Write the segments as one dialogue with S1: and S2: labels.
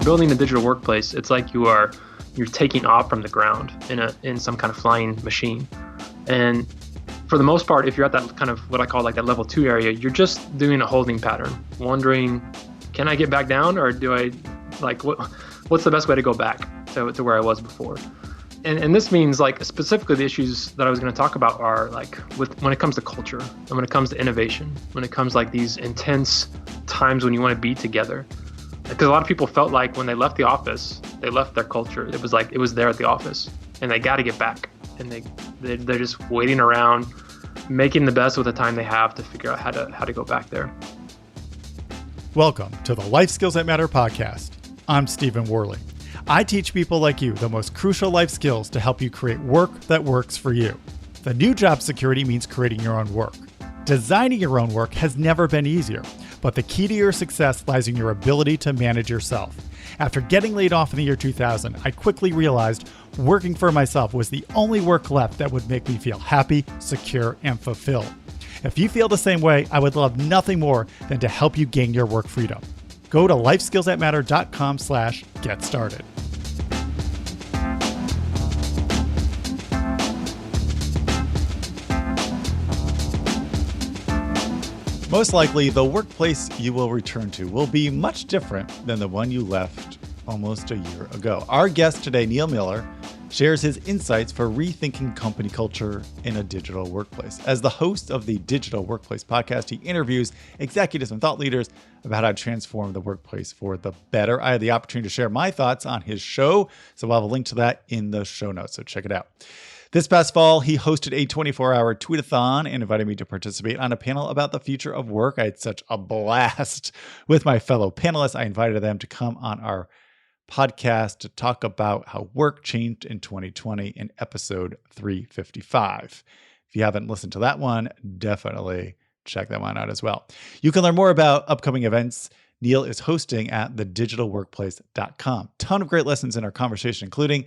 S1: building a digital workplace, it's like you're taking off from the ground in some kind of flying machine. And for the most part, if you're at that kind of what I call like that level 2 area, you're just doing a holding pattern, wondering, can I get back down, or do I what's the best way to go back to where I was before? And this means like specifically the issues that I was going to talk about are like when it comes to culture and when it comes to innovation, when it comes like these intense times when you want to be together. Because a lot of people felt like when they left the office, they left their culture. It was like it was there at the office, and they got to get back. And they're just waiting around, making the best with the time they have to figure out how to go back there.
S2: Welcome to the Life Skills That Matter podcast. I'm Stephen Worley. I teach people like you the most crucial life skills to help you create work that works for you. The new job security means creating your own work. Designing your own work has never been easier, but the key to your success lies in your ability to manage yourself. After getting laid off in the year 2000, I quickly realized working for myself was the only work left that would make me feel happy, secure, and fulfilled. If you feel the same way, I would love nothing more than to help you gain your work freedom. Go to lifeskillsthatmatter.com/get started. Most likely, the workplace you will return to will be much different than the one you left almost a year ago. Our guest today, Neil Miller, shares his insights for rethinking company culture in a digital workplace. As the host of the Digital Workplace podcast, he interviews executives and thought leaders about how to transform the workplace for the better. I had the opportunity to share my thoughts on his show, so I'll have a link to that in the show notes, so check it out. This past fall, he hosted a 24-hour tweetathon and invited me to participate on a panel about the future of work. I had such a blast with my fellow panelists. I invited them to come on our podcast to talk about how work changed in 2020 in episode 355. If you haven't listened to that one, definitely check that one out as well. You can learn more about upcoming events Neil is hosting at thedigitalworkplace.com. Ton of great lessons in our conversation, including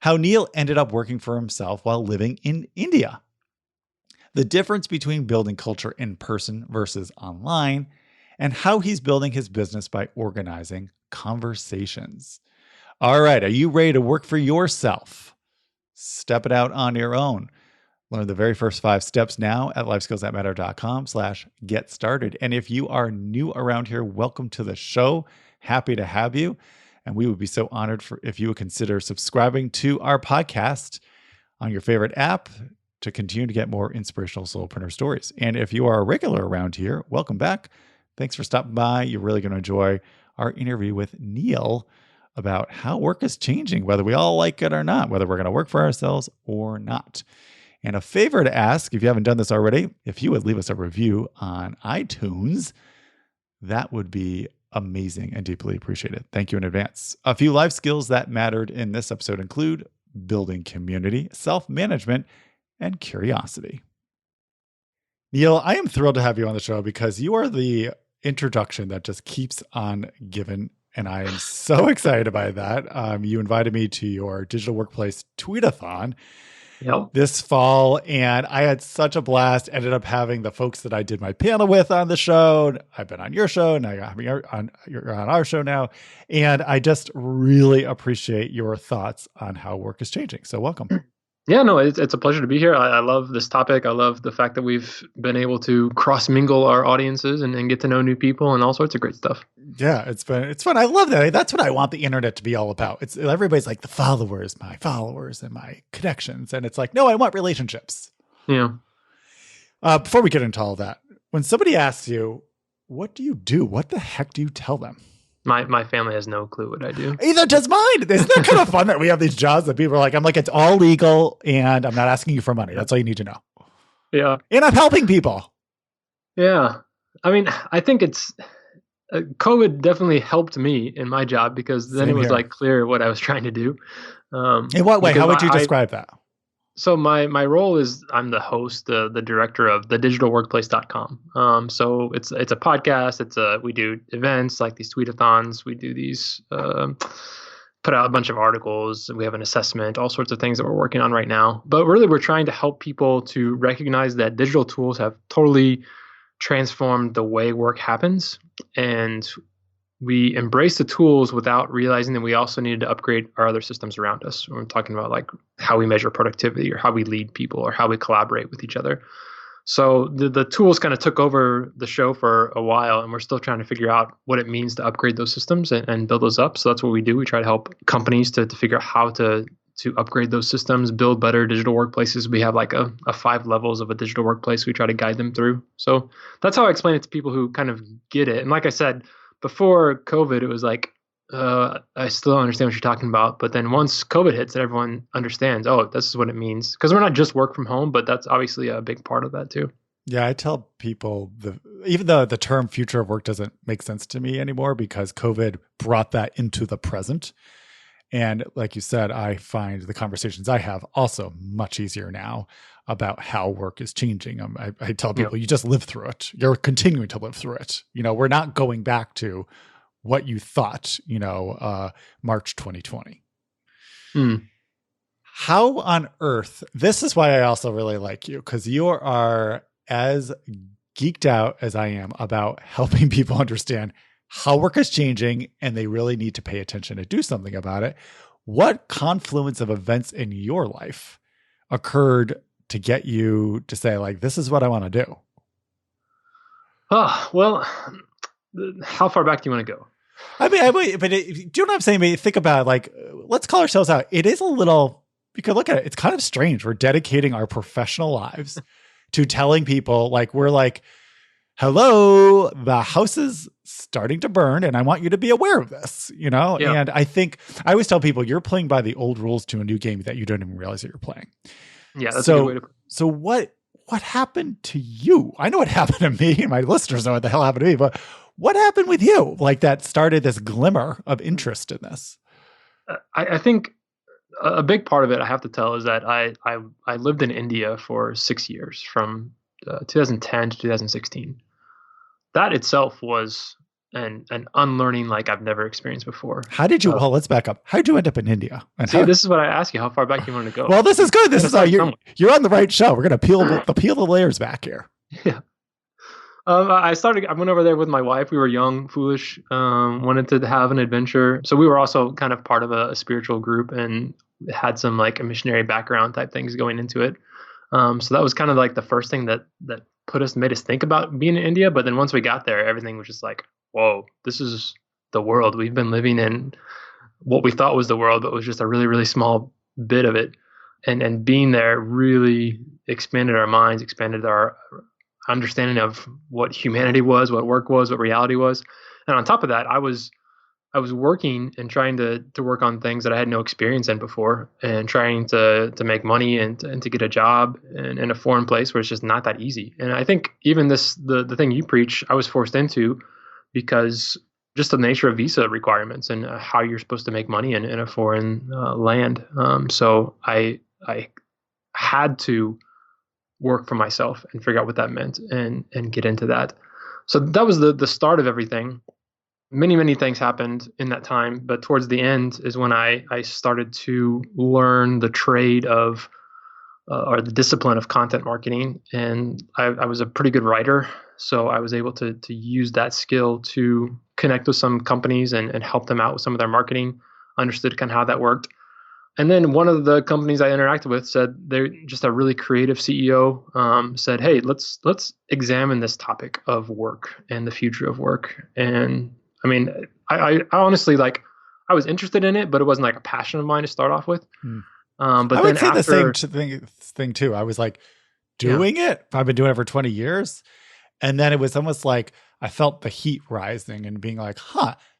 S2: how Neil ended up working for himself while living in India, the difference between building culture in person versus online, and how he's building his business by organizing conversations. All right, are you ready to work for yourself? Step it out on your own. Learn the very first 5 steps now at lifeskillsthatmatter.com/get started. And if you are new around here, welcome to the show. Happy to have you. And we would be so honored if you would consider subscribing to our podcast on your favorite app to continue to get more inspirational solopreneur stories. And if you are a regular around here, welcome back. Thanks for stopping by. You're really going to enjoy our interview with Neil about how work is changing, whether we all like it or not, whether we're going to work for ourselves or not. And a favor to ask, if you haven't done this already, if you would leave us a review on iTunes, that would be amazing and deeply appreciated. Thank you in advance. A few life skills that mattered in this episode include building community, self-management, and curiosity. Neil, I am thrilled to have you on the show because you are the introduction that just keeps on giving, and I am so excited by that. You invited me to your Digital Workplace tweetathon this fall, and I had such a blast. Ended up having the folks that I did my panel with on the show. I've been on your show, and you're on our show now, and I just really appreciate your thoughts on how work is changing. So welcome.
S1: Yeah, no, it's a pleasure to be here. I love this topic. I love the fact that we've been able to cross-mingle our audiences and get to know new people and all sorts of great stuff.
S2: Yeah, it's fun. I love that. That's what I want the internet to be all about. It's everybody's like my followers and my connections. And it's like, no, I want relationships.
S1: Yeah.
S2: Before we get into all that, when somebody asks you, what do you do? What the heck do you tell them?
S1: My family has no clue what I do.
S2: Either does mine. Isn't that kind of fun that we have these jobs that people are like, I'm like, it's all legal and I'm not asking you for money. That's all you need to know.
S1: Yeah.
S2: And I'm helping people.
S1: Yeah. I mean, I think it's COVID definitely helped me in my job because then it was like clear what I was trying to do.
S2: In what way? How would you describe that?
S1: So my role is I'm the host, the director of thedigitalworkplace.com. So it's a podcast. We do events like these tweetathons. We do these put out a bunch of articles. We have an assessment, all sorts of things that we're working on right now. But really, we're trying to help people to recognize that digital tools have totally transformed the way work happens. And we embraced the tools without realizing that we also needed to upgrade our other systems around us. We're talking about like how we measure productivity or how we lead people or how we collaborate with each other. So the tools kind of took over the show for a while, and we're still trying to figure out what it means to upgrade those systems and build those up. So that's what we do. We try to help companies to figure out how to upgrade those systems, build better digital workplaces. We have like a 5 levels of a digital workplace we try to guide them through. So that's how I explain it to people who kind of get it. And like I said, before COVID, it was like, I still don't understand what you're talking about. But then once COVID hits and everyone understands, oh, this is what it means. Because we're not just work from home, but that's obviously a big part of that too.
S2: Yeah, I tell people even though the term future of work doesn't make sense to me anymore because COVID brought that into the present. And like you said, I find the conversations I have also much easier now about how work is changing. I tell people, you just live through it. You're continuing to live through it. We're not going back to what you thought, March 2020. How on earth, this is why I also really like you, because you are as geeked out as I am about helping people understand how work is changing and they really need to pay attention to do something about it. What confluence of events in your life occurred to get you to say, like, this is what I want to do?
S1: Oh, well, how far back do you want to go?
S2: But do you know what I'm saying? Think about it, like, let's call ourselves out. It is a little, you could look at it, it's kind of strange. We're dedicating our professional lives to telling people, like, we're like, hello, the house is starting to burn and I want you to be aware of this, Yeah. And I think I always tell people you're playing by the old rules to a new game that you don't even realize that you're playing.
S1: Yeah, that's a good way to put it.
S2: So what happened to you? I know what happened to me, and my listeners know what the hell happened to me, but what happened with you? Like, that started this glimmer of interest in this.
S1: I think a big part of it, I have to tell, is that I lived in India for 6 years, from 2010 to 2016. That itself was an unlearning like I've never experienced before.
S2: How did you? Let's back up. How did you end up in India?
S1: This is what I asked you. How far back do you want to go?
S2: Well, this is good. This is how you're on the right show. We're gonna peel the layers back here.
S1: Yeah. I went over there with my wife. We were young, foolish, wanted to have an adventure. So we were also kind of part of a spiritual group and had some like a missionary background type things going into it. So that was kind of like the first thing that made us think about being in India. But then once we got there, everything was just like, whoa, this is the world. We've been living in what we thought was the world, but was just a really, really small bit of it. And being there really expanded our minds, expanded our understanding of what humanity was, what work was, what reality was. And on top of that, I was working and trying to work on things that I had no experience in before, and trying to make money and to get a job in a foreign place where it's just not that easy. And I think even the thing you preach, I was forced into because just the nature of visa requirements and how you're supposed to make money in a foreign land. So I had to work for myself and figure out what that meant and get into that. So that was the start of everything. Many things happened in that time, but towards the end is when I started to learn the trade of or the discipline of content marketing. And I was a pretty good writer, so I was able to use that skill to connect with some companies and help them out with some of their marketing, understood kind of how that worked. And then one of the companies I interacted with said, they're just a really creative CEO, said, hey, let's examine this topic of work and the future of work. And I mean, I honestly, like, I was interested in it, but it wasn't like a passion of mine to start off with. But I would say the same
S2: thing too. I was like doing it. I've been doing it for 20 years. And then it was almost like I felt the heat rising and being like,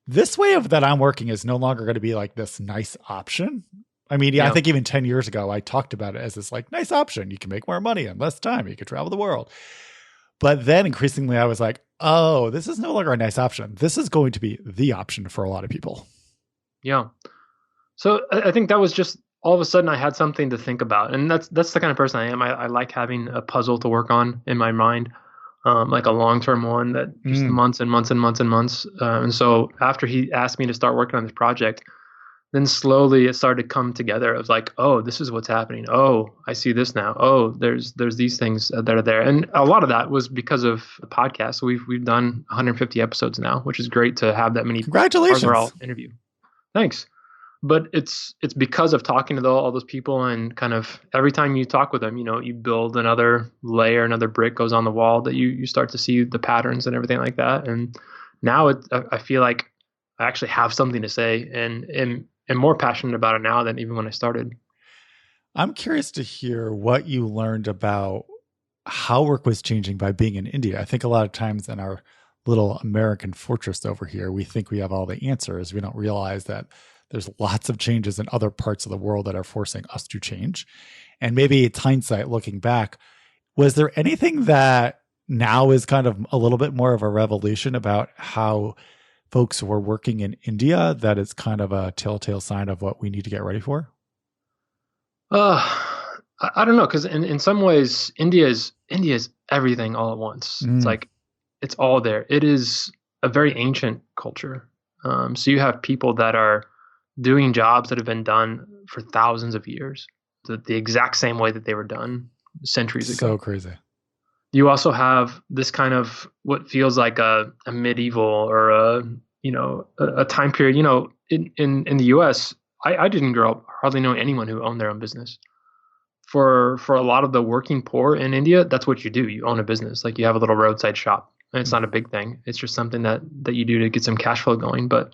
S2: this way that I'm working is no longer going to be like this nice option. I mean, I think even 10 years ago, I talked about it as this like nice option. You can make more money in less time. You can travel the world. But then increasingly I was like, oh, this is no longer a nice option. This is going to be the option for a lot of people.
S1: Yeah. So I think that was just all of a sudden I had something to think about. And that's the kind of person I am. I like having a puzzle to work on in my mind, like a long-term one that just months and months and months and months. And so after he asked me to start working on this project, then slowly it started to come together. It was like, oh, this is what's happening. Oh, I see this now. Oh, there's these things that are there, and a lot of that was because of the podcast. So we've done 150 episodes now, which is great to have that many
S2: Congratulations.
S1: overall interview. Thanks. But it's because of talking to all those people, and kind of every time you talk with them, you build another layer, another brick goes on the wall, that you start to see the patterns and everything like that. And now I feel like I actually have something to say, and am more passionate about it now than even when I started.
S2: I'm curious to hear what you learned about how work was changing by being in India. I think a lot of times in our little American fortress over here, we think we have all the answers. We don't realize that there's lots of changes in other parts of the world that are forcing us to change. And maybe it's hindsight looking back. Was there anything that now is kind of a little bit more of a revolution about how folks were working in India that is kind of a telltale sign of what we need to get ready for?
S1: I don't know, because in some ways, India is everything all at once. It's like it's all there. It is a very ancient culture. So you have people that are doing jobs that have been done for thousands of years, the exact same way that they were done centuries ago.
S2: So crazy.
S1: You also have this kind of what feels like a medieval or a time period. In the U.S., I didn't grow up hardly knowing anyone who owned their own business. For a lot of the working poor in India, that's what you do. You own a business, like you have a little roadside shop, and it's not a big thing. It's just something that you do to get some cash flow going. But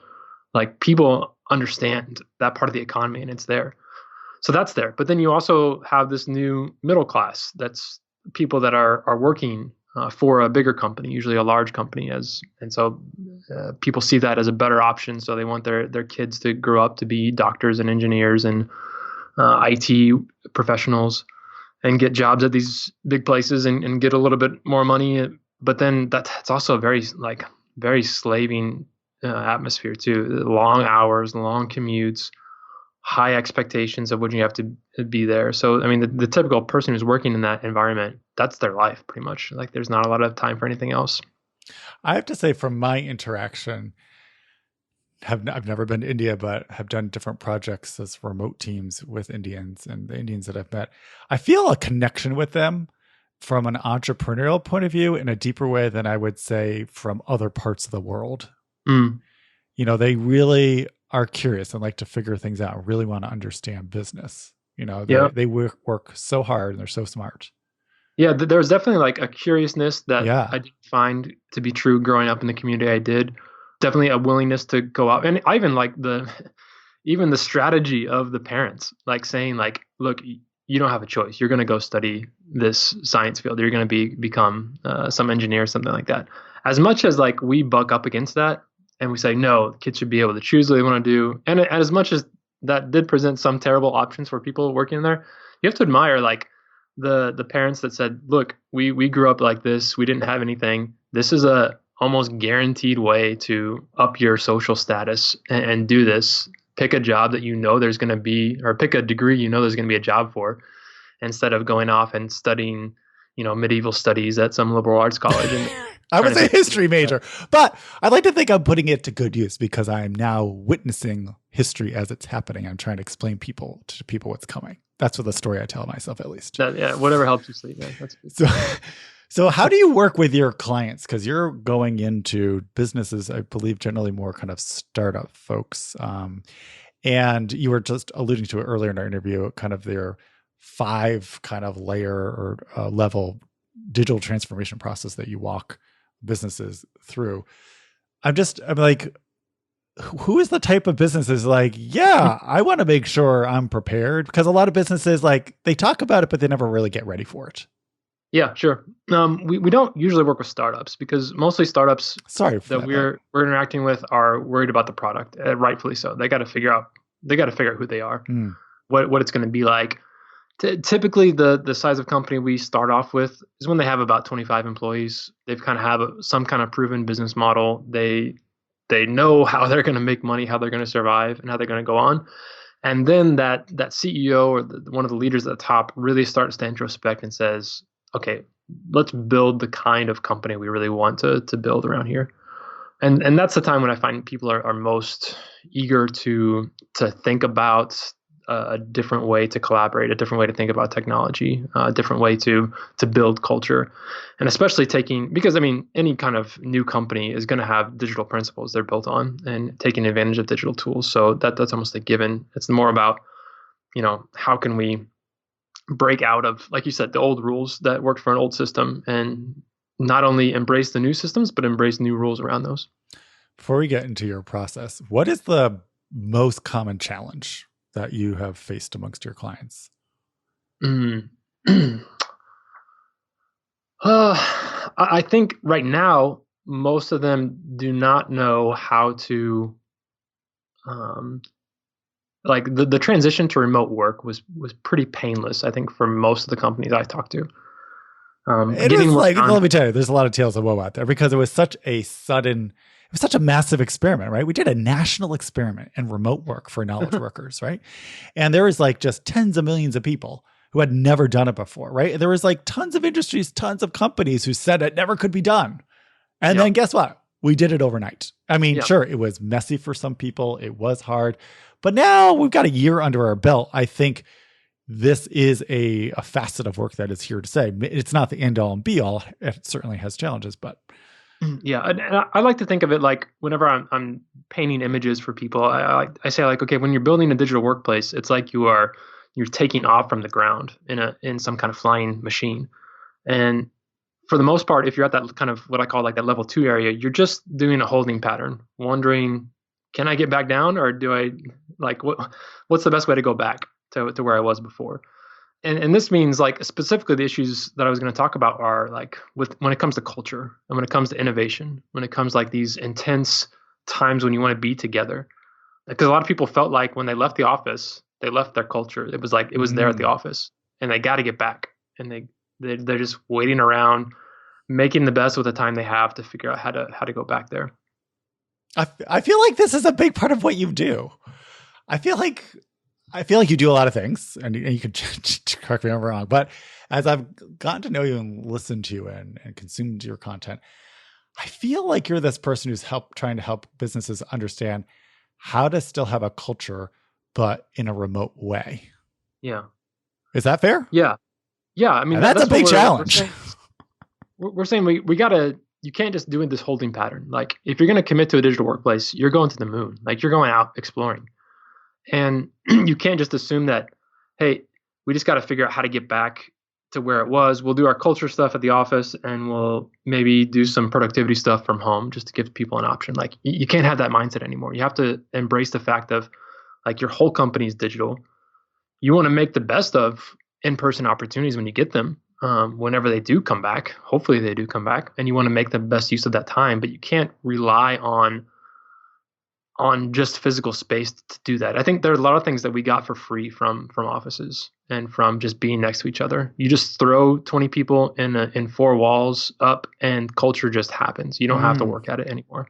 S1: like people understand that part of the economy, and it's there. So that's there. But then you also have this new middle class. That's people that are working for a bigger company, usually a large company, and so people see that as a better option. So they want their kids to grow up to be doctors and engineers and IT professionals, and get jobs at these big places and get a little bit more money. But then that's also a very slaving atmosphere too. Long hours, long commutes, high expectations of when you have to be there. So, I mean, the typical person who's working in that environment, that's their life pretty much. Like there's not a lot of time for anything else.
S2: I have to say, from my interaction, I've never been to India, but have done different projects as remote teams with Indians, and the Indians that I've met, I feel a connection with them from an entrepreneurial point of view in a deeper way than I would say from other parts of the world. They really are curious and like to figure things out, really want to understand business. They work so hard and they're so smart.
S1: Yeah, there's definitely like a curiousness that I didn't find to be true growing up in the community I did. Definitely a willingness to go out. And I even like even the strategy of the parents, like saying like, look, you don't have a choice. You're going to go study this science field. You're going to become some engineer or something like that. As much as like we buck up against that and we say, no, kids should be able to choose what they want to do. And as much as that did present some terrible options for people working in there, you have to admire like the parents that said, look, we grew up like this. We didn't have anything. This is a almost guaranteed way to up your social status and do this. Pick a job that there's going to be, or pick a degree there's going to be a job for, instead of going off and studying, medieval studies at some liberal arts college. And
S2: I was a history major, but I'd like to think I'm putting it to good use because I'm now witnessing history as it's happening. I'm trying to explain to people what's coming. That's what the story I tell myself, at least.
S1: Whatever helps you sleep. Man. That's
S2: good. So how do you work with your clients? Because you're going into businesses, I believe, generally more kind of startup folks. And you were just alluding to it earlier in our interview, kind of their 5 kind of layer or level digital transformation process that you walk businesses through. I'm like, who is the type of businesses like, yeah, I want to make sure I'm prepared? Because a lot of businesses, like, they talk about it, but they never really get ready for it.
S1: Yeah, sure. We don't usually work with startups because mostly startups that we're interacting with are worried about the product, rightfully so. They got to figure out who they are, what it's going to be like. Typically, the size of company we start off with is when they have about 25 employees. They've kind of have some kind of proven business model. They know how they're going to make money, how they're going to survive, and how they're going to go on. And then that CEO or one of the leaders at the top really starts to introspect and says, okay, let's build the kind of company we really want to build around here. And that's the time when I find people are most eager to think about a different way to collaborate, a different way to think about technology, a different way to build culture, and especially taking, because I mean any kind of new company is going to have digital principles they're built on and taking advantage of digital tools. So that's almost a given. It's more about, how can we break out of, like you said, the old rules that worked for an old system, and not only embrace the new systems, but embrace new rules around those.
S2: Before we get into your process, what is the most common challenge that you have faced amongst your clients?
S1: I think right now, most of them do not know how to, like the transition to remote work was pretty painless, I think, for most of the companies I talked to.
S2: It was like, let me tell you, there's a lot of tales of woe out there because it was such a massive experiment, right? We did a national experiment in remote work for knowledge workers, right? And there was like just tens of millions of people who had never done it before, right? There was like tons of industries, tons of companies who said it never could be done. And then guess what? We did it overnight. I mean, sure, it was messy for some people. It was hard. But now we've got a year under our belt. I think this is a facet of work that is here to stay. It's not the end all and be all. It certainly has challenges, but.
S1: Yeah. And I like to think of it like whenever I'm painting images for people, I say like, okay, when you're building a digital workplace, it's like you're taking off from the ground in some kind of flying machine. And for the most part, if you're at that kind of what I call like that level 2 area, you're just doing a holding pattern, wondering, can I get back down, or do I what's the best way to go back to where I was before? And this means like specifically the issues that I was going to talk about are like when it comes to culture and when it comes to innovation, when it comes like these intense times when you want to be together. Because a lot of people felt like when they left the office, they left their culture. It was like it was there at the office, and they got to get back. And they're just waiting around, making the best with the time they have to figure out how to go back there.
S2: I feel like this is a big part of what you do. I feel like you do a lot of things, and you can correct me if I'm wrong. But as I've gotten to know you and listened to you and consumed your content, I feel like you're this person who's trying to help businesses understand how to still have a culture, but in a remote way.
S1: Yeah.
S2: Is that fair?
S1: Yeah. Yeah. I mean,
S2: that's a big challenge.
S1: We're saying we gotta. You can't just do this holding pattern. Like if you're going to commit to a digital workplace, you're going to the moon. Like you're going out exploring. And you can't just assume that, hey, we just got to figure out how to get back to where it was. We'll do our culture stuff at the office, and we'll maybe do some productivity stuff from home just to give people an option. Like you can't have that mindset anymore. You have to embrace the fact of like your whole company is digital. You want to make the best of in-person opportunities when you get them. Whenever they do come back, hopefully they do come back, and you want to make the best use of that time, but you can't rely on just physical space to do that. I think there are a lot of things that we got for free from offices and from just being next to each other. You just throw 20 people in 4 walls up, and culture just happens. You don't have to work at it anymore.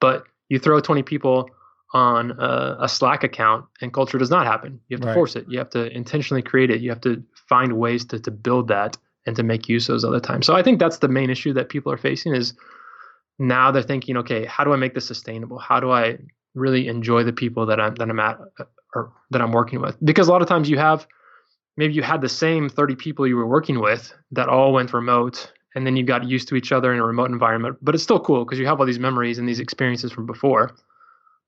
S1: But you throw 20 people on a Slack account, and culture does not happen. You have to force it. You have to intentionally create it. You have to find ways to build that and to make use of those other times. So I think that's the main issue that people are facing is now they're thinking, okay, how do I make this sustainable? How do I really enjoy the people that I'm at or that I'm working with? Because a lot of times you had the same 30 people you were working with that all went remote, and then you got used to each other in a remote environment, but it's still cool because you have all these memories and these experiences from before.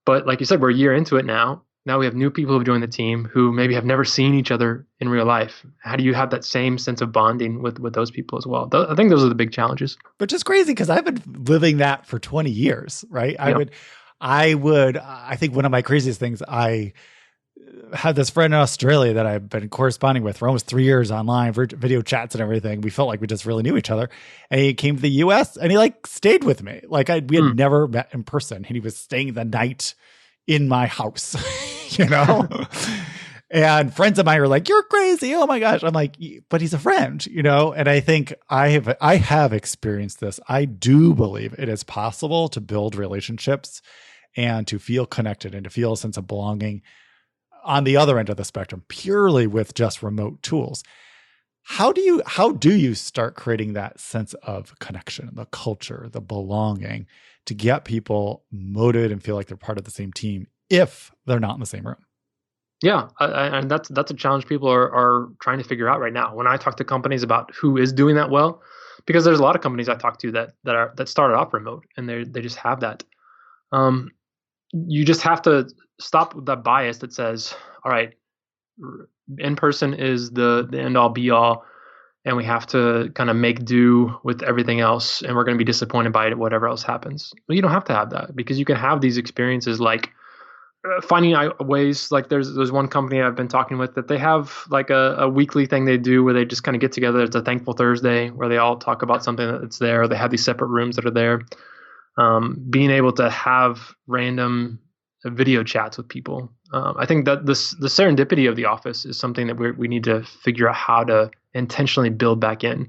S1: But like you said, we're a year into it now. Now we have new people who've joined the team who maybe have never seen each other in real life. How do you have that same sense of bonding with those people as well? I think those are the big challenges.
S2: Which is crazy because I've been living that for 20 years, right? Yeah. I think one of my craziest things, I had this friend in Australia that I've been corresponding with for almost 3 years online, video chats and everything. We felt like we just really knew each other. And he came to the US and he like stayed with me. Like we had never met in person, and he was staying the night in my house, you know? And friends of mine are like, you're crazy. Oh my gosh. I'm like, but he's a friend, you know? And I think I have experienced this. I do believe it is possible to build relationships and to feel connected and to feel a sense of belonging on the other end of the spectrum, purely with just remote tools. how do you start creating that sense of connection, the culture, the belonging to get people motivated and feel like they're part of the same team if they're not in the same room?
S1: Yeah, and that's a challenge people are trying to figure out right now. When I talk to companies about who is doing that well, because there's a lot of companies I talk to that started off remote and they just have that. Um, you just have to stop with that bias that says, all right, in person is the end all be all, and we have to kind of make do with everything else, and we're going to be disappointed by it, whatever else happens. Well, you don't have to have that, because you can have these experiences like finding ways. Like there's one company I've been talking with that they have like a weekly thing they do where they just kind of get together. It's a Thankful Thursday where they all talk about something that's there. They have these separate rooms that are there. Being able to have random video chats with people. I think that the serendipity of the office is something that we need to figure out how to intentionally build back in,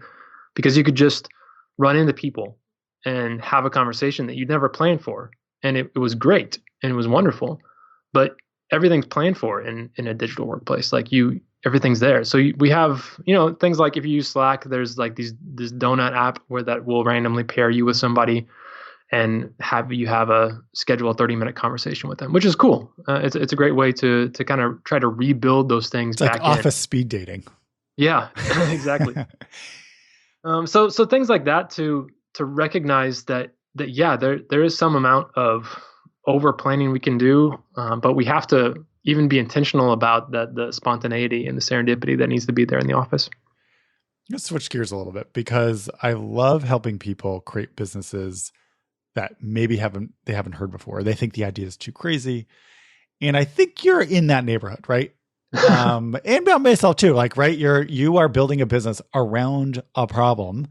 S1: because you could just run into people and have a conversation that you'd never planned for. And it was great and it was wonderful, but everything's planned for in a digital workplace. Like everything's there. So we have, things like if you use Slack, there's like this donut app where that will randomly pair you with somebody and have a scheduled 30-minute conversation with them, which is cool. It's a great way to kind of try to rebuild those things.
S2: It's back like office speed dating.
S1: Yeah, exactly. So things like that to recognize that yeah, there is some amount of over planning we can do, but we have to even be intentional about the spontaneity and the serendipity that needs to be there in the office.
S2: Let's switch gears a little bit, because I love helping people create businesses that maybe they haven't heard before. They think the idea is too crazy. And I think you're in that neighborhood, right? And about myself too, like, right. You are building a business around a problem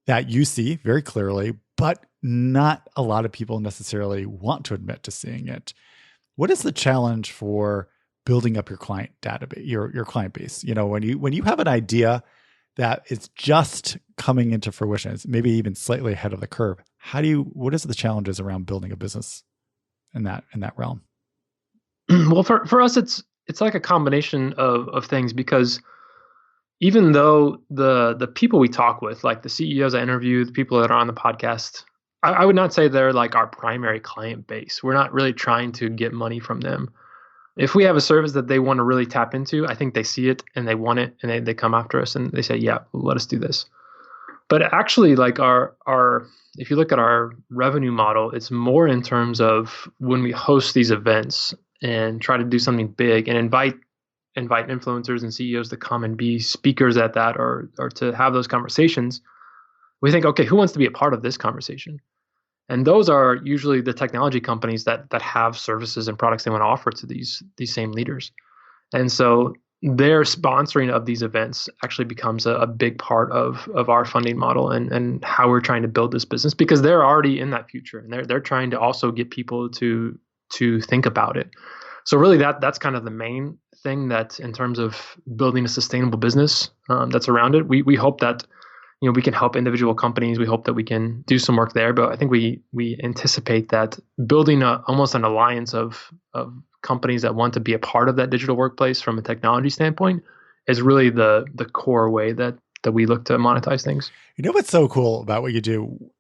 S2: that you see very clearly, but not a lot of people necessarily want to admit to seeing it. What is the challenge for building up your client database, your client base? When you have an idea that is just coming into fruition, it's maybe even slightly ahead of the curve. What is the challenges around building a business in that realm?
S1: Well, for us, it's like a combination of things, because even though the people we talk with, like the CEOs I interview, the people that are on the podcast, I would not say they're like our primary client base. We're not really trying to get money from them. If we have a service that they want to really tap into, I think they see it and they want it, and they come after us and they say, yeah, let us do this. But actually, like if you look at our revenue model, it's more in terms of when we host these events and try to do something big and invite influencers and CEOs to come and be speakers at that, or to have those conversations. We think, okay, who wants to be a part of this conversation? And those are usually the technology companies that have services and products they want to offer to these same leaders. And so their sponsoring of these events actually becomes a big part of our funding model and how we're trying to build this business, because they're already in that future and they're trying to also get people to think about it. So really that's kind of the main thing, that in terms of building a sustainable business that's around it, we hope that we can help individual companies. We hope that we can do some work there, but I think we anticipate that building almost an alliance of companies that want to be a part of that digital workplace from a technology standpoint is really the core way that we look to monetize things.
S2: What's so cool about what you do?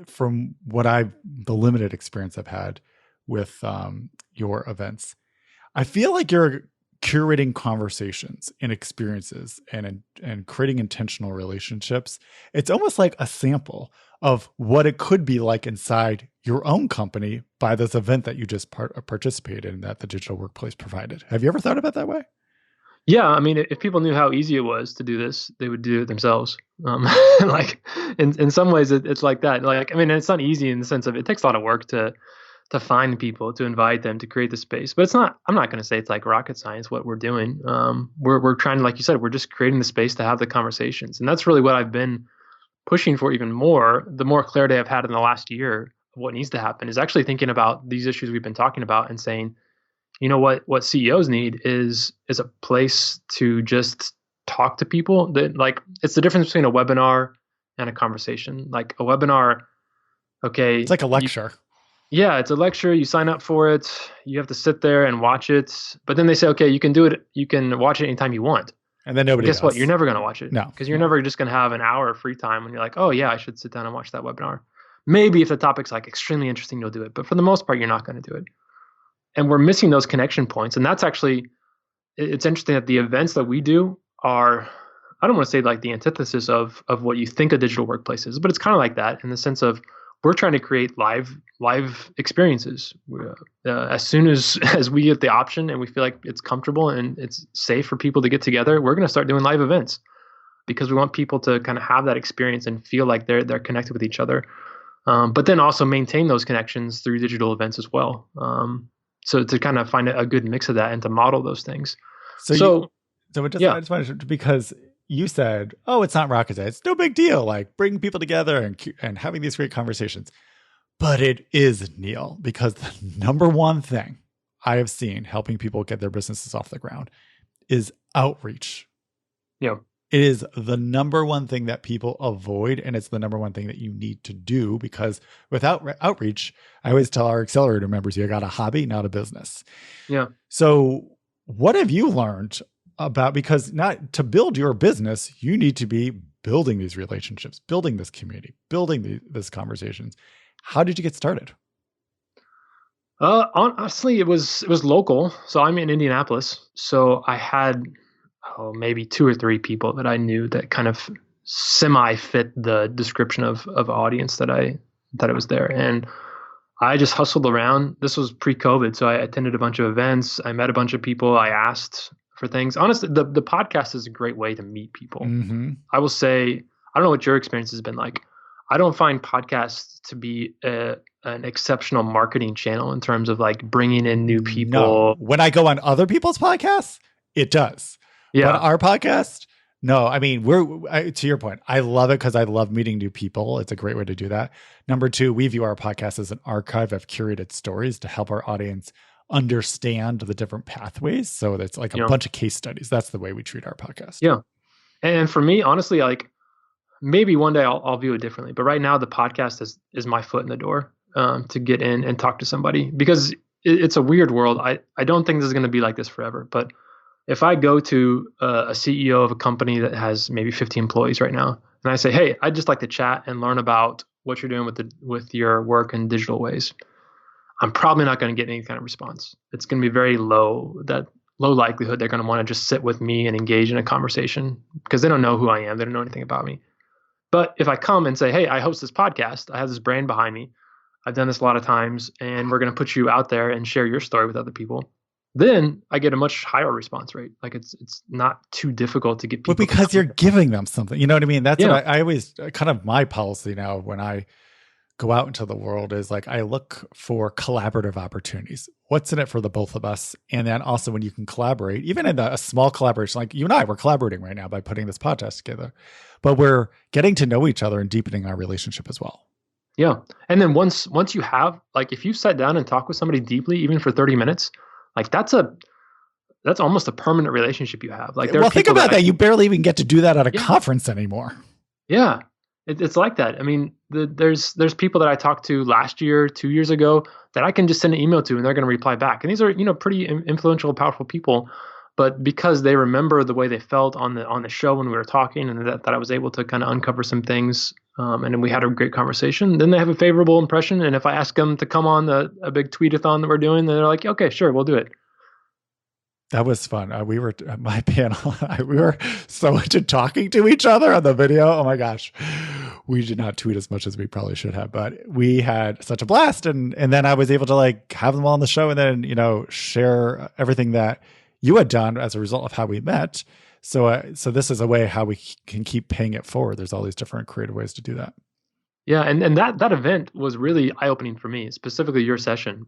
S2: From the limited experience I've had with your events, I feel like you're curating conversations and experiences and creating intentional relationships. It's almost like a sample of what it could be like inside your own company by this event that you just participated in, that the digital workplace provided. Have you ever thought about that way?
S1: Yeah, I mean, if people knew how easy it was to do this, they would do it themselves. Like in some ways, it's like that. Like, I mean, it's not easy in the sense of it takes a lot of work to find people, to invite them, to create the space. But I'm not going to say it's like rocket science what we're doing. We're trying to, like you said, we're just creating the space to have the conversations. And that's really what I've been pushing for even more. The more clarity I've had in the last year of what needs to happen is actually thinking about these issues we've been talking about and saying, what CEOs need is a place to just talk to people. That, like, it's the difference between a webinar and a conversation. Like a webinar, okay.
S2: It's like a lecture.
S1: Yeah, it's a lecture. You sign up for it. You have to sit there and watch it. But then they say, okay, you can do it. You can watch it anytime you want.
S2: And then nobody
S1: Guess what?
S2: does.
S1: You're never going to watch it.
S2: No.
S1: Because you're never just going to have an hour of free time when you're like, oh, yeah, I should sit down and watch that webinar. Maybe if the topic's like extremely interesting, you'll do it. But for the most part, you're not going to do it. And we're missing those connection points. And that's actually, it's interesting that the events that we do are, I don't want to say like the antithesis of what you think a digital workplace is, but it's kind of like that in the sense of we're trying to create live experiences. As soon as we get the option and we feel like it's comfortable and it's safe for people to get together, we're going to start doing live events because we want people to kind of have that experience and feel like they're connected with each other. But then also maintain those connections through digital events as well. So to kind of find a good mix of that and to model those things.
S2: I just wanted to, because you said, oh, it's not rocket science. It's no big deal. Like bringing people together and having these great conversations. But it is, Neil, because the number one thing I have seen helping people get their businesses off the ground is outreach.
S1: Yeah.
S2: It is the number one thing that people avoid. And it's the number one thing that you need to do, because without outreach, I always tell our accelerator members, you got a hobby, not a business.
S1: Yeah.
S2: So what have you learned about, because not to build your business, you need to be building these relationships, building this community, building these conversations. How did you get started?
S1: Honestly, it was local. So I'm in Indianapolis. So I had maybe 2 or 3 people that I knew that kind of semi fit the description of audience that I was there. And I just hustled around. This was pre-COVID. So I attended a bunch of events. I met a bunch of people. I asked for things. Honestly, the podcast is a great way to meet people.
S2: Mm-hmm.
S1: I will say, I don't know what your experience has been like. I don't find podcasts to be an exceptional marketing channel in terms of like bringing in new people.
S2: No. When I go on other people's podcasts, it does.
S1: Yeah.
S2: But our podcast, no. I mean, to your point, I love it because I love meeting new people. It's a great way to do that. Number 2, we view our podcast as an archive of curated stories to help our audience understand the different pathways. So it's like a bunch of case studies. That's the way we treat our podcast.
S1: Yeah. And for me, honestly, like maybe one day I'll view it differently. But right now the podcast is my foot in the door to get in and talk to somebody, because it's a weird world. I don't think this is going to be like this forever. But if I go to a CEO of a company that has maybe 50 employees right now, and I say, hey, I'd just like to chat and learn about what you're doing with your work in digital ways, I'm probably not going to get any kind of response. It's going to be very low likelihood they're going to want to just sit with me and engage in a conversation, because they don't know who I am. They don't know anything about me. But if I come and say, hey, I host this podcast, I have this brand behind me, I've done this a lot of times, and we're going to put you out there and share your story with other people, then I get a much higher response rate. Like it's not too difficult to get people.
S2: But because you're giving them something, you know what I mean? That's what I always, kind of my policy now when I go out into the world is like, I look for collaborative opportunities. What's in it for the both of us? And then also when you can collaborate, even in a small collaboration, like you and I, we're collaborating right now by putting this podcast together, but we're getting to know each other and deepening our relationship as well.
S1: Yeah. And then once you have, like, if you sat down and talk with somebody deeply, even for 30 minutes, like that's almost a permanent relationship you have. Like,
S2: well, think about that. You barely even get to do that at a conference anymore.
S1: Yeah. It's like that. I mean, there's people that I talked to last year, 2 years ago, that I can just send an email to and they're going to reply back. And these are, pretty influential, powerful people. But because they remember the way they felt on the show when we were talking, and that I was able to kind of uncover some things, and then we had a great conversation, then they have a favorable impression. And if I ask them to come on a big tweet-a-thon that we're doing, then they're like, okay, sure, we'll do it.
S2: That was fun. We were my panel. We were so into talking to each other on the video. Oh my gosh, we did not tweet as much as we probably should have, but we had such a blast. And then I was able to like have them all on the show, and then share everything that you had done as a result of how we met. So this is a way how we can keep paying it forward. There's all these different creative ways to do that.
S1: Yeah, and that event was really eye-opening for me, specifically your session,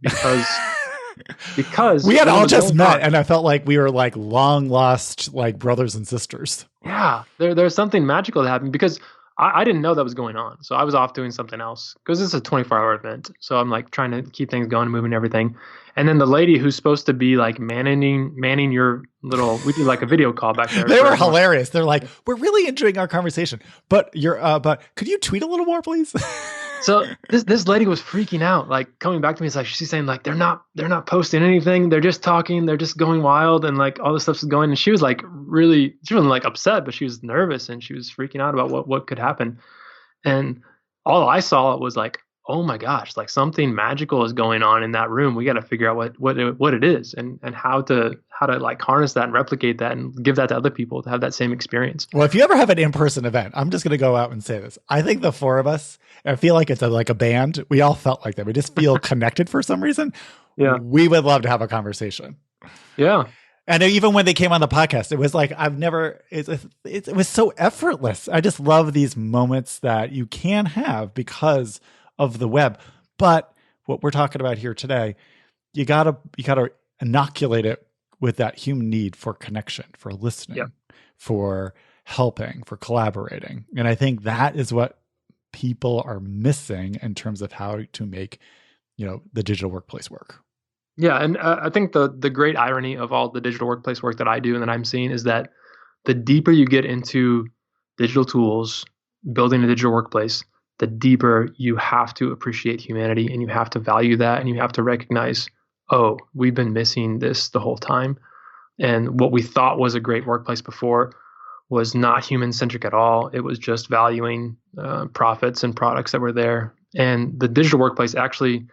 S1: because
S2: we had all just met, and I felt like we were like long lost, like brothers and sisters.
S1: Yeah, there's something magical that happened, because I didn't know that was going on. So I was off doing something else, because this is a 24-hour event. So I'm like trying to keep things going, moving everything. And then the lady who's supposed to be like manning your little, we did like a video call back there.
S2: They were hilarious. They're like, we're really enjoying our conversation, but but could you tweet a little more, please?
S1: So this lady was freaking out, like coming back to me. It's like she's saying like they're not posting anything. They're just talking. They're just going wild, and like all this stuff's going. And she was like really, she wasn't like upset, but she was nervous and she was freaking out about what could happen. And all I saw was like, oh my gosh, like something magical is going on in that room. We got to figure out what it is and how to like harness that and replicate that and give that to other people to have that same experience.
S2: Well, if you ever have an in-person event, I'm just going to go out and say this. I think the four of us, I feel like it's like a band. We all felt like that. We just feel connected for some reason.
S1: Yeah.
S2: We would love to have a conversation.
S1: Yeah.
S2: And even when they came on the podcast, it was like, it was so effortless. I just love these moments that you can have because of the web. But what we're talking about here today, you gotta inoculate it with that human need for connection, for listening,
S1: Yep.
S2: for helping, for collaborating. And I think that is what people are missing in terms of how to make, the digital workplace work.
S1: Yeah, and I think the great irony of all the digital workplace work that I do and that I'm seeing is that the deeper you get into digital tools, building a digital workplace, the deeper you have to appreciate humanity and you have to value that and you have to recognize, oh, we've been missing this the whole time. And what we thought was a great workplace before was not human centric at all. It was just valuing profits and products that were there. And the digital workplace actually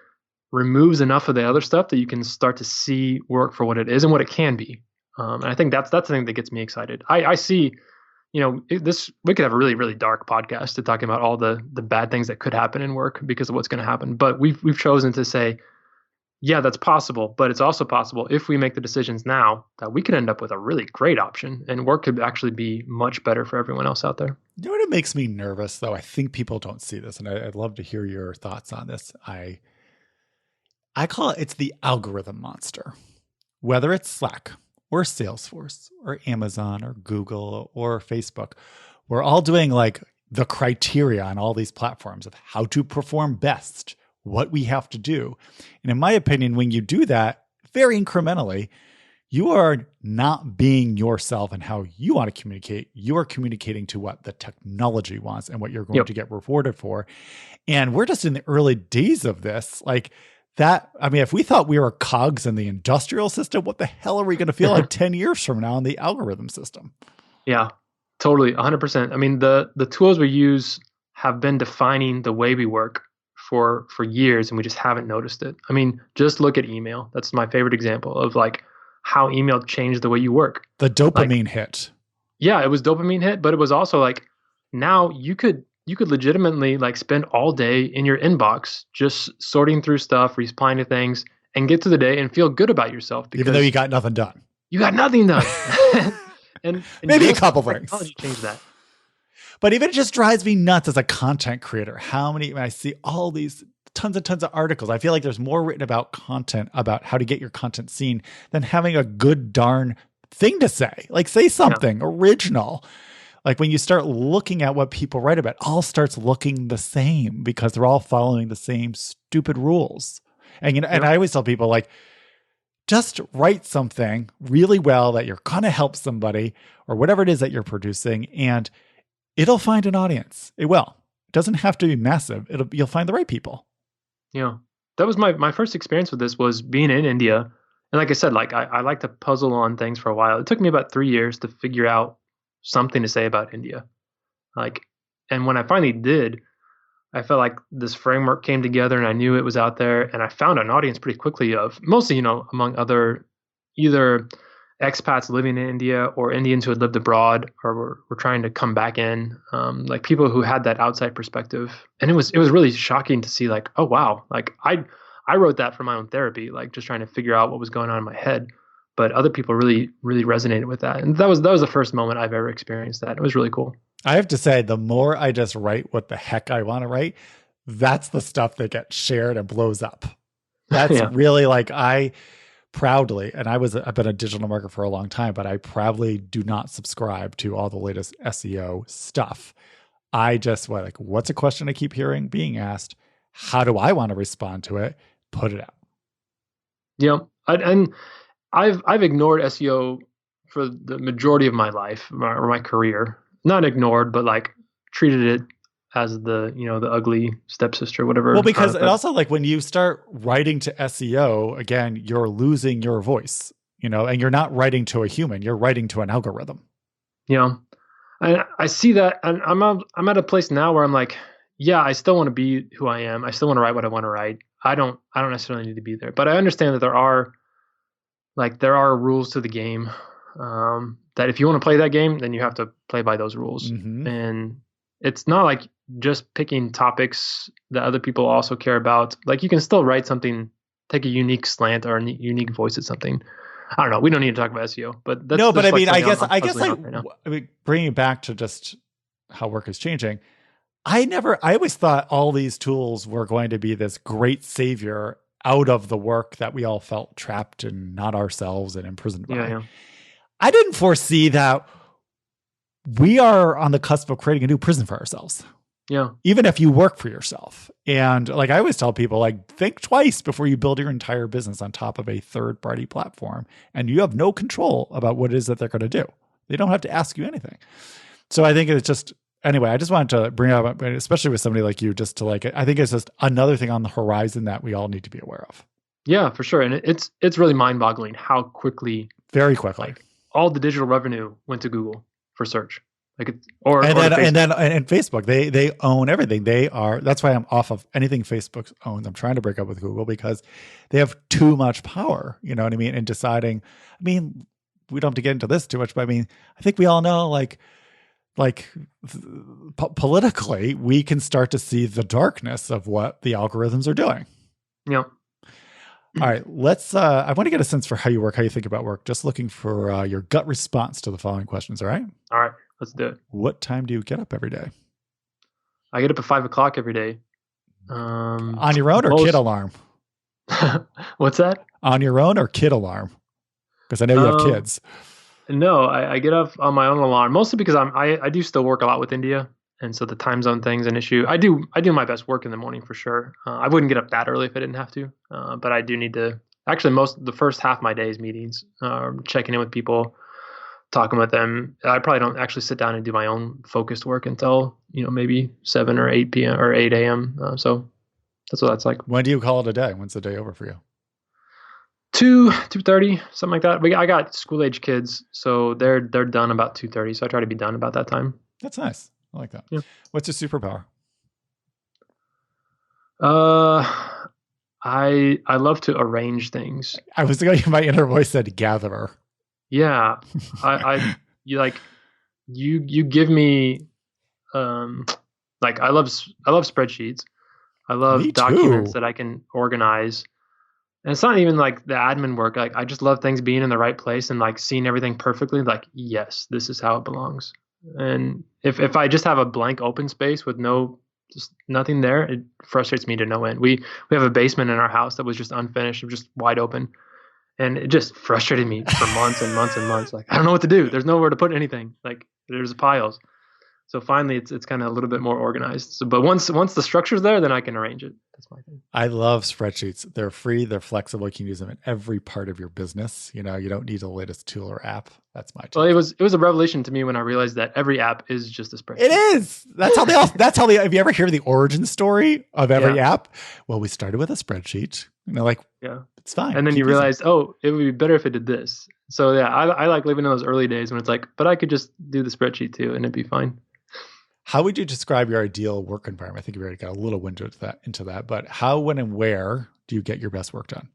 S1: removes enough of the other stuff that you can start to see work for what it is and what it can be. And I think that's the thing that gets me excited. I see, we could have a really, really dark podcast to talking about all the bad things that could happen in work because of what's going to happen. But we've chosen to say, yeah, that's possible, but it's also possible if we make the decisions now that we could end up with a really great option and work could actually be much better for everyone else out there.
S2: You know what makes me nervous, though? I think people don't see this, and I'd love to hear your thoughts on this. I call it's the algorithm monster. Whether it's Slack or Salesforce or Amazon or Google or Facebook, we're all doing like the criteria on all these platforms of how to perform best, what we have to do. And in my opinion, when you do that very incrementally, you are not being yourself and how you want to communicate. You are communicating to what the technology wants and what you're going to get rewarded for. And we're just in the early days of this. Like that, I mean, if we thought we were cogs in the industrial system, what the hell are we going to feel like 10 years from now in the algorithm system?
S1: Yeah, totally. 100%. I mean, the tools we use have been defining the way we work for years and we just haven't noticed it. I mean, just look at email. That's my favorite example of like how email changed the way you work.
S2: The dopamine hit. Yeah,
S1: it was dopamine hit, but it was also like now you could legitimately like spend all day in your inbox just sorting through stuff, replying to things, and get to the day and feel good about yourself because
S2: even though you got nothing done.
S1: You got nothing done. and
S2: maybe a couple things.
S1: Technology changed that.
S2: But even it just drives me nuts as a content creator. When I see all these tons of articles, I feel like there's more written about content, about how to get your content seen than having a good darn thing to say. Like say something original. Like when you start looking at what people write about, it all starts looking the same because they're all following the same stupid rules. And and I always tell people like, just write something really well that you're going to help somebody or whatever it is that you're producing, and it'll find an audience. It will. It doesn't have to be massive. You'll find the right people.
S1: Yeah. That was my first experience with this was being in India. And like I said, like I like to puzzle on things for a while. It took me about 3 years to figure out something to say about India. And when I finally did, I felt like this framework came together and I knew it was out there and I found an audience pretty quickly of mostly, among other either expats living in India or Indians who had lived abroad or were trying to come back in, like people who had that outside perspective. And it was really shocking to see like, oh, wow, like I wrote that for my own therapy, like just trying to figure out what was going on in my head. But other people really, really resonated with that. And that was the first moment I've ever experienced that. It was really cool.
S2: I have to say, the more I just write what the heck I want to write, that's the stuff that gets shared and blows up. That's really like I proudly, and I've been a digital marketer for a long time, but I proudly do not subscribe to all the latest SEO stuff. I just what's a question I keep hearing being asked? How do I want to respond to it? Put it out.
S1: Yeah. And I've ignored SEO for the majority of my life or my career. Not ignored, but like treated it as the the ugly stepsister, whatever.
S2: Well, because it also like when you start writing to SEO, again, you're losing your voice, and you're not writing to a human, you're writing to an algorithm.
S1: I see that, and I'm at a place now where I'm like, yeah, I still want to be who I am. I still want to write what I want to write. I don't necessarily need to be there, but I understand that there are rules to the game. That if you want to play that game, then you have to play by those rules.
S2: Mm-hmm.
S1: And it's not like just picking topics that other people also care about. Like you can still write something, take a unique slant or a unique voice at something. I don't know. We don't need to talk about SEO, but that's
S2: no. But I mean,
S1: like
S2: I guess bringing it back to just how work is changing. I always thought all these tools were going to be this great savior out of the work that we all felt trapped and not ourselves and imprisoned by.
S1: Yeah.
S2: I didn't foresee that we are on the cusp of creating a new prison for ourselves.
S1: Yeah.
S2: Even if you work for yourself. And like I always tell people, like, think twice before you build your entire business on top of a third-party platform. And you have no control about what it is that they're going to do. They don't have to ask you anything. So I think it's just, anyway, I just wanted to bring up, especially with somebody like you, just to like, I think it's just another thing on the horizon that we all need to be aware of.
S1: Yeah, for sure. And it's really mind-boggling how quickly.
S2: Very quickly.
S1: Like, all the digital revenue went to Google for search. And
S2: Facebook, they own everything. That's why I'm off of anything Facebook owns. I'm trying to break up with Google because they have too much power, you know what I mean? In deciding, we don't have to get into this too much, but I think we all know politically, we can start to see the darkness of what the algorithms are doing.
S1: Yeah.
S2: All right, I want to get a sense for how you work, how you think about work. Just looking for your gut response to the following questions. All right.
S1: Let's do it.
S2: What time do you get up every day?
S1: I get up at 5:00 every day.
S2: On your own or kid alarm?
S1: What's that?
S2: On your own or kid alarm? Because I know you have kids.
S1: No, I get up on my own alarm, mostly because I do still work a lot with India, and so the time zone thing's an issue. I do my best work in the morning for sure. I wouldn't get up that early if I didn't have to, but I do need to. Actually, the first half of my day is meetings, checking in with people, talking with them. I probably don't actually sit down and do my own focused work until maybe 7 or 8 p.m. or 8 a.m. So that's what that's like.
S2: When do you call it a day? When's the day over for you?
S1: 2:30, something like that. I got school age kids, so they're done about 2:30. So I try to be done about that time.
S2: That's nice. I like that.
S1: Yeah.
S2: What's your superpower?
S1: I love to arrange things.
S2: I was thinking my inner voice said gatherer.
S1: Yeah, you give me I love spreadsheets. I love documents that I can organize. And it's not even like the admin work. Like I just love things being in the right place and like seeing everything perfectly. Like, yes, this is how it belongs. And if I just have a blank open space with just nothing there, it frustrates me to no end. We have a basement in our house that was just unfinished, just wide open. And it just frustrated me for months and months and months. Like, I don't know what to do. There's nowhere to put anything. Like there's piles. So finally it's kind of a little bit more organized. So, but once the structure's there, then I can arrange it. That's my thing.
S2: I love spreadsheets. They're free. They're flexible. You can use them in every part of your business. You don't need the latest tool or app. That's my tool.
S1: Well, it was a revelation to me when I realized that every app is just a spreadsheet.
S2: It is. That's how if you ever hear the origin story of every app, well, we started with a spreadsheet. It's fine.
S1: And then you realized, it would be better if it did this. So yeah, I like living in those early days when it's like, but I could just do the spreadsheet too, and it'd be fine.
S2: How would you describe your ideal work environment? I think you already got a little window into that, but how, when, and where do you get your best work done?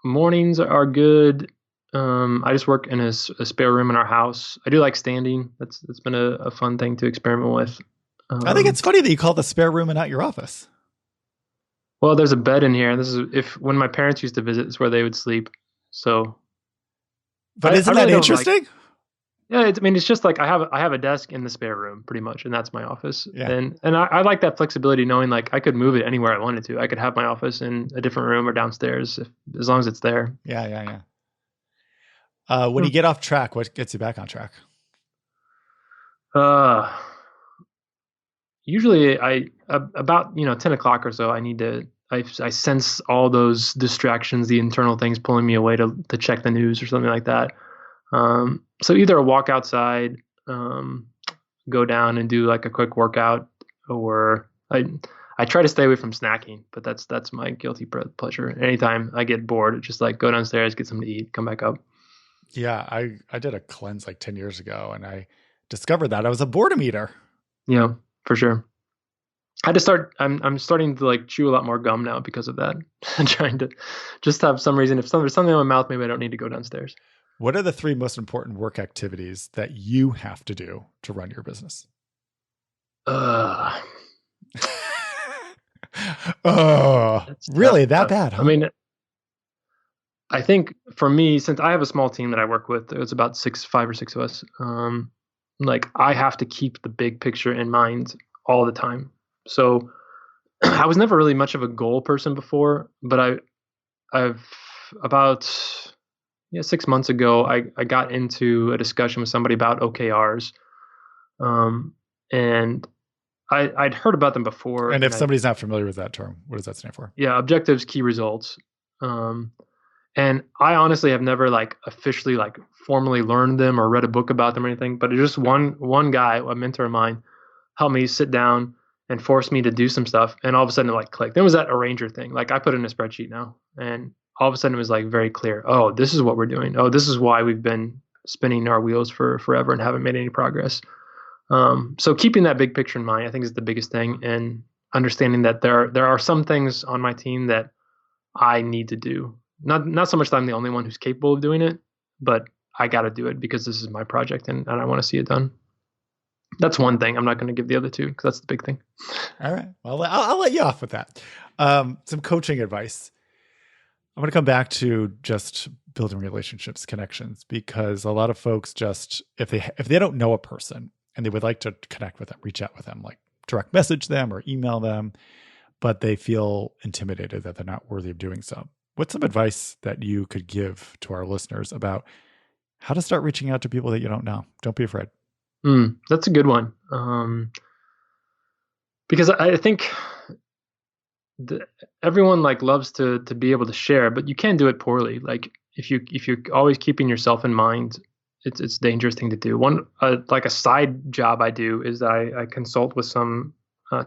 S1: Mornings are good. I just work in a spare room in our house. I do like standing. That's been a fun thing to experiment with.
S2: I think it's funny that you call the spare room and not your office.
S1: Well, there's a bed in here, and this is when my parents used to visit, it's where they would sleep. So.
S2: But isn't that interesting?
S1: It's just like I have a desk in the spare room pretty much, and that's my office.
S2: Yeah.
S1: And I like that flexibility, knowing like I could move it anywhere I wanted to. I could have my office in a different room or downstairs as long as it's there.
S2: Yeah. When you get off track, what gets you back on track?
S1: Usually about 10 o'clock or so, I sense all those distractions, the internal things pulling me away to check the news or something like that. So either a walk outside, go down and do like a quick workout, or I try to stay away from snacking, but that's my guilty pleasure. Anytime I get bored, just like go downstairs, get something to eat, come back up.
S2: Yeah, I did a cleanse like 10 years ago, and I discovered that I was a boredom eater.
S1: Yeah, for sure. I just I'm starting to like chew a lot more gum now because of that. I'm trying to just have some reason. If there's something in my mouth, maybe I don't need to go downstairs.
S2: What are the 3 most important work activities that you have to do to run your business? Really? That bad, huh?
S1: I mean, I think for me, since I have a small team that I work with, it's about 5 or 6 of us. Like I have to keep the big picture in mind all the time. So I was never really much of a goal person before, but I've about 6 months ago, I got into a discussion with somebody about OKRs, and I'd heard about them before.
S2: And if somebody's not familiar with that term, what does that stand for?
S1: Yeah, objectives, key results. And I honestly have never like officially like formally learned them or read a book about them or anything, but just one guy, a mentor of mine, helped me sit down and forced me to do some stuff. And all of a sudden it like clicked. There was that arranger thing. Like I put it in a spreadsheet now, and all of a sudden it was like very clear. Oh, this is what we're doing. Oh, this is why we've been spinning our wheels for forever and haven't made any progress. So keeping that big picture in mind, I think, is the biggest thing, and understanding that there are some things on my team that I need to do. Not so much that I'm the only one who's capable of doing it, but I got to do it because this is my project and I want to see it done. That's one thing. I'm not going to give the other two because that's the big thing.
S2: All right. Well, I'll let you off with that. Some coaching advice. I'm going to come back to just building relationships, connections, because a lot of folks just, if they don't know a person and they would like to connect with them, reach out with them, like direct message them or email them, but they feel intimidated that they're not worthy of doing so. What's some advice that you could give to our listeners about how to start reaching out to people that you don't know? Don't be afraid.
S1: That's a good one. Because I think everyone like loves to be able to share, but you can do it poorly. Like if you're always keeping yourself in mind, it's a dangerous thing to do. One like a side job I do is I consult with some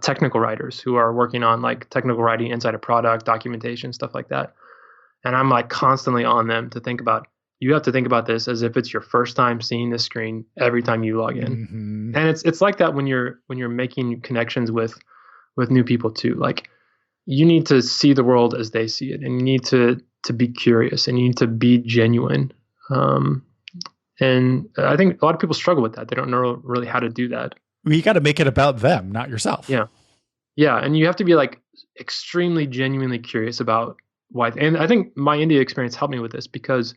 S1: technical writers who are working on like technical writing inside a product, documentation, stuff like that. And I'm like constantly on them to think about, you have to think about this as if it's your first time seeing this screen every time you log in. Mm-hmm. And it's like that when you're making connections with new people too. Like you need to see the world as they see it, and you need to be curious, and you need to be genuine. And I think a lot of people struggle with that. They don't know really how to do that.
S2: Well, you got to make it about them, not yourself.
S1: Yeah. And you have to be like extremely genuinely curious about why. And I think my India experience helped me with this, because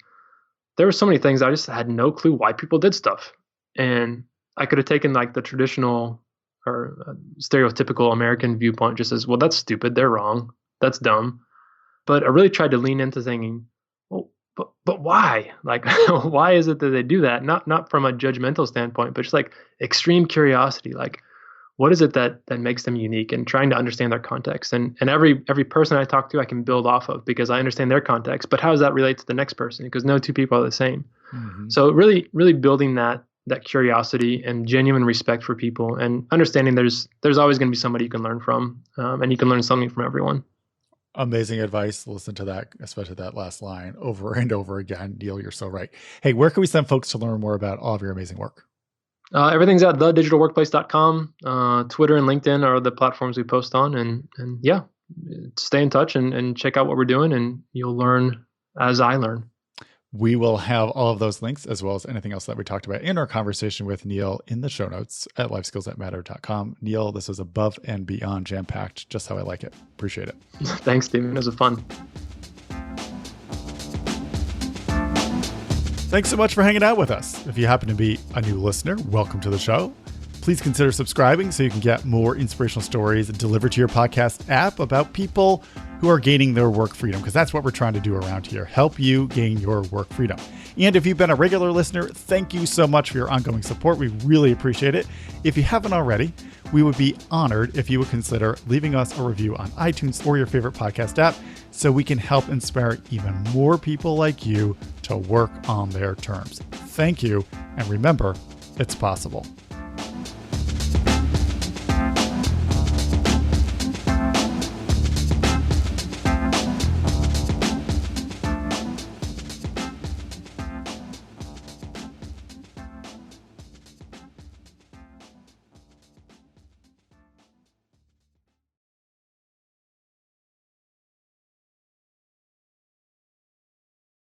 S1: there were so many things I just had no clue why people did stuff. And I could have taken like the traditional or stereotypical American viewpoint just as, well, that's stupid, they're wrong, that's dumb. But I really tried to lean into thinking, well, but why? Like, why is it that they do that? Not from a judgmental standpoint, but just like extreme curiosity. Like, what is it that makes them unique, and trying to understand their context. And every person I talk to, I can build off of, because I understand their context. But how does that relate to the next person? Because no two people are the same. Mm-hmm. So really, really building that curiosity and genuine respect for people, and understanding there's always going to be somebody you can learn from, and you can learn something from everyone.
S2: Amazing advice. Listen to that, especially that last line over and over again. Neil, you're so right. Hey, where can we send folks to learn more about all of your amazing work?
S1: Everything's at thedigitalworkplace.com. Twitter and LinkedIn are the platforms we post on, and yeah, stay in touch and check out what we're doing, and you'll learn as I learn.
S2: We will have all of those links, as well as anything else that we talked about in our conversation with Neil, in the show notes at lifeskillsthatmatter.com. Neil, this was above and beyond jam-packed, just how I like it. Appreciate it.
S1: Thanks, Stephen. It was fun.
S2: Thanks so much for hanging out with us. If you happen to be a new listener, welcome to the show. Please consider subscribing so you can get more inspirational stories delivered to your podcast app about people who are gaining their work freedom, because that's what we're trying to do around here, help you gain your work freedom. And if you've been a regular listener, thank you so much for your ongoing support. We really appreciate it. If you haven't already, we would be honored if you would consider leaving us a review on iTunes or your favorite podcast app, so we can help inspire even more people like you to work on their terms. Thank you, and remember, it's possible.